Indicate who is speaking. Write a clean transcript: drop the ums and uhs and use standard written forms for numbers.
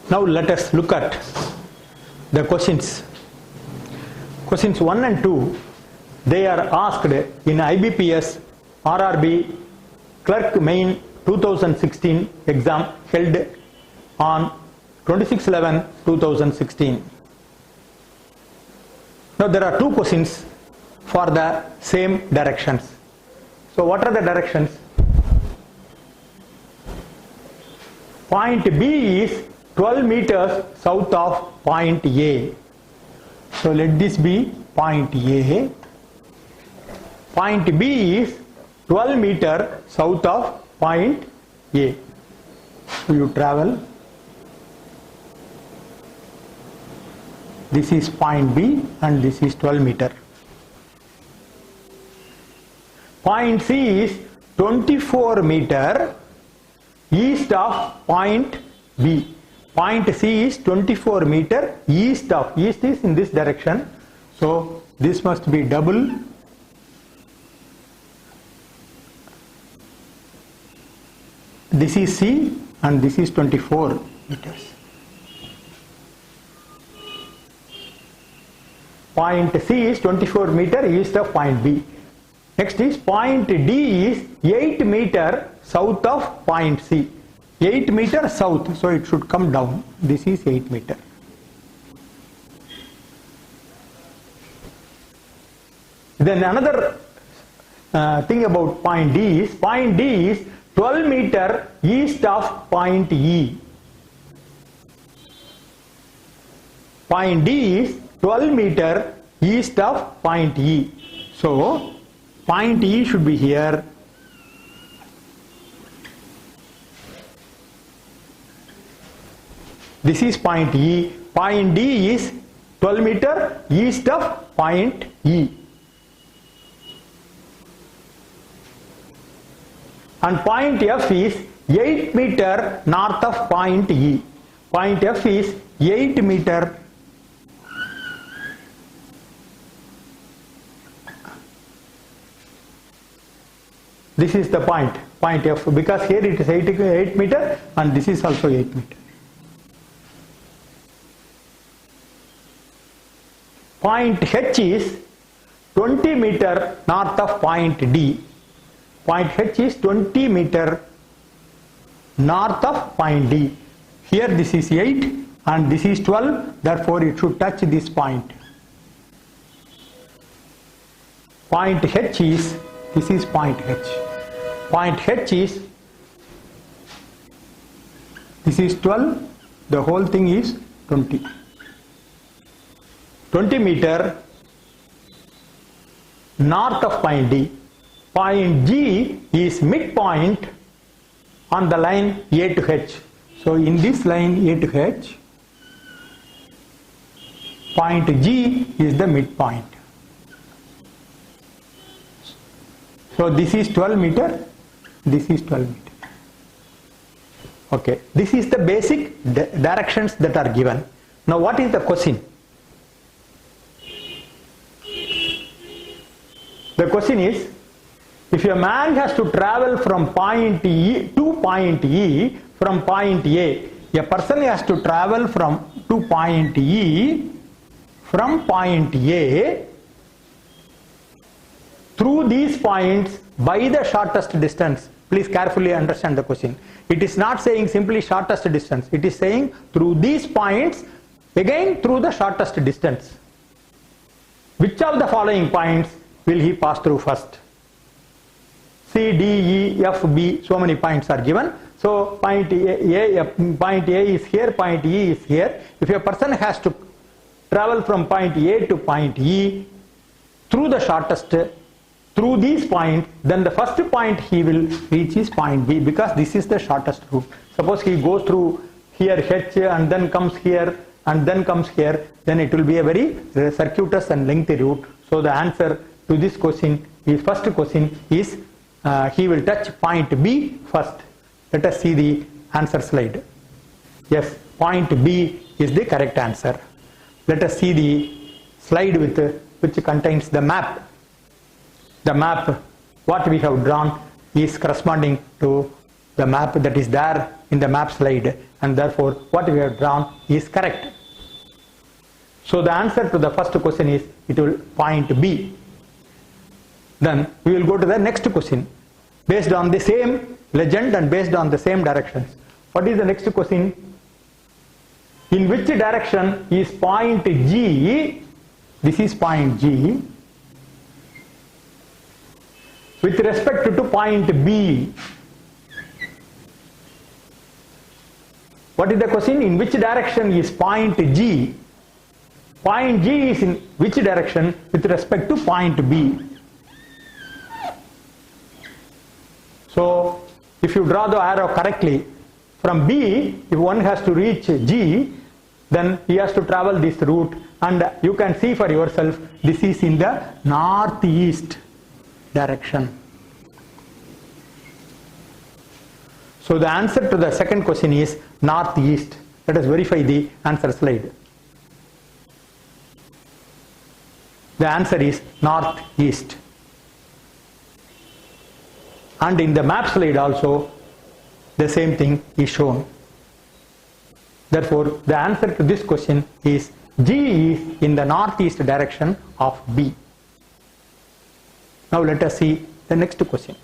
Speaker 1: Now let us look at the questions. Questions 1 and 2, they are asked in IBPS RRB Clerk Main 2016 exam held on 26/11/2016. Now there are two questions for the same directions. So what are the directions? Point B is 12 meters south of point A. So let this be point A. Point B is 12 meters south of point A. So you travel. This is point B and this is 12 meters. Point C is 24 meters east of point B. Point C is 24 meters east of, east is in this direction. So this must be double. This is C and this is 24 meters. Point C is 24 meters east of point B. Next is point D is 8 meters south of point C. 8 meters south, so it should come down. This is 8 meters. Then another thing about point D is 12 meters east of point E. Point D is 12 meters east of point E. So point E should be here. This is point E. Point D is 12 meters east of point E. And point F is 8 meters north of point E. Point F is 8 meters. This is the point F, because here it is 8 meters and this is also 8 meters. Point H is 20 meters north of point D. Point H is 20 meters north of point D. Here this is 8 and this is 12, therefore it should touch this point. Point H is, this is point H. Point H is, this is 12, the whole thing is 20. 20 meters north of point D. Point G is midpoint on the line A to H. So in this line A to H, point G is the midpoint. So this is 12 meters, this is 12 meters. Okay, this is the basic directions that are given. Now what is the question? The question is, if a man has to travel from point E to point E from point A, a person has to travel to point E from point A through these points by the shortest distance. Please carefully understand the question. It is not saying simply shortest distance. It is saying through these points, again through the shortest distance. Which of the following points will he pass through first? C, D, E, F, B, so many points are given. So point A is here, point E is here. If a person has to travel from point A to point E through the shortest, through these points, then the first point he will reach is point B, because this is the shortest route. Suppose he goes through here H and then comes here and then comes here, then it will be a very circuitous and lengthy route. So the answer to this question is, first question is, he will touch point B first. Let us see the answer slide. Yes, point B is the correct answer. Let us see the slide which contains the map. The map what we have drawn is corresponding to the map that is there in the map slide, and therefore what we have drawn is correct. So the answer to the first question is it will point B. Then we will go to the next question based on the same legend and based on the same directions. What is the next question? In which direction is point G? This is point G with respect to point B. What is the question? In which direction is point G? Point G is in which direction with respect to point B? So if you draw the arrow correctly, from B, if one has to reach G, then he has to travel this route, and you can see for yourself this is in the northeast direction. So the answer to the second question is northeast. Let us verify the answer slide. The answer is northeast. And in the map slide also the same thing is shown. Therefore the answer to this question is G is in the northeast direction of B. Now let us see the next question.